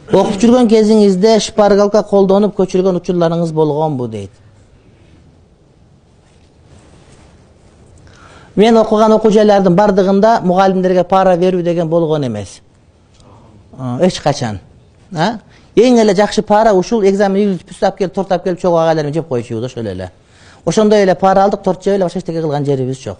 Окуп жүргөн кезиңизде шпаргалка колдонуп көчүргөн учурларыңыз болгонбу дейт. Мен окуган окуу жайлардын бардыгында мугалимдерге пара берүү деген болгон эмес. Эч качан. Эң эле жакшы пара ушул экзамен түстап келип, тортап келип чогуу агайлар менен жеп коюшубуз ошол эле. Ошондой эле пара алдык, торт жеп эле башка эчтеке кылган жерибиз жок.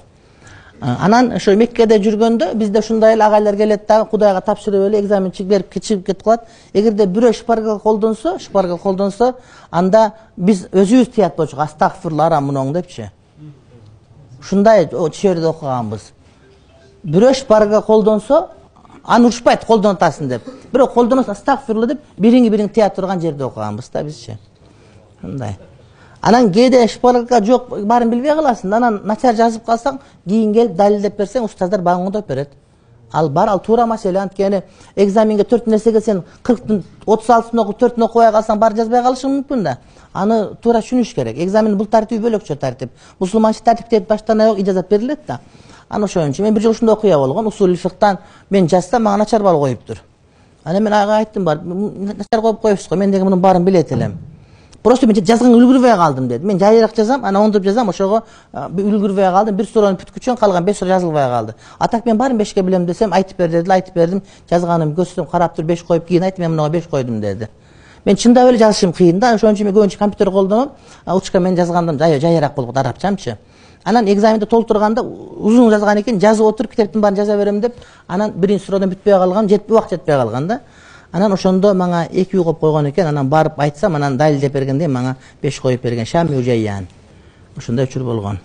Анан ошо Меккеде жүргөндө бизде ушундай эле агайлар келет да, Кудайга тапшырып эле экзаменчик берип кичип кетип калат. Эгерде бирөө шпаргал колдонсо, анда биз өзүбүз тият болчук, астагфирулла муноң депчи. Ушундай чөйрөдө окуганбыз. Бирөө шпарга колдонсо, аны урушпайт колдонотасың деп. Бирөө колдоносо астагфирулла деп бириңи тият турган жерде окуганбыз да бизчи. Ушундай. Анан кээде шпаргалка жок, баарын билбей каласың. Анан начар жазып калсаң, кийин келип далилдеп берсең, устаздар багыңдап берет. Ал бар, ал туура маселе. Анткени экзаменге 4 нерсеге сен 40тын 36-ын окуп 4-ын окубай калсаң, бар жазбай калышың мүмкүн да. Аны туура түшүнүш керек. Экзамен бул тартиби бөлөкчө тартип. Мусулманча тартип деп баштан аяк ижазат берилет да. Аны ошон үчүн мен бир жыл ушундай окуя болгон. Усул фикhtан мен жазсам, мага начар бал коюптур. Анан мен ага айттым, бар, начар коюп коюпсуз го, мен деген мунун баарын билет элем. Просто мен жазганга үлгүрбөй калдым деди. Мен жайыраак жазам, анан оңдоп жазам, ошого үлгүрбөй калдым. Бир суроону бүткүчөн калган 5 суроо жазылбай калды. Атак мен баарын 5ке билем десем, айтып бер дедилер, айтып бердим. Жазганым көрсөтөм, карап туруп 5 коюп, кийин айттым, мен мунага 5 койдум деди. Мен чындап эле жазышым кыйын да, ошон үчүн мен көбүнчө компьютер колдоном. Учка мен жазгандым жайыраак болуп арабчамчы. Анан экзаменде толтурганда узун жазган экен, жазып отуруп китептин баарын жаза берем деп, анан биринчи суроодон бүтпөй калган, убакыт жетпей калган да. Анан ошондо мага 2 үй коюп койгон экен, анан барып айтсам, анан далилдеп бергенде мага 5 коюп берген. Шами Ужайян. Ошондой учур болгон.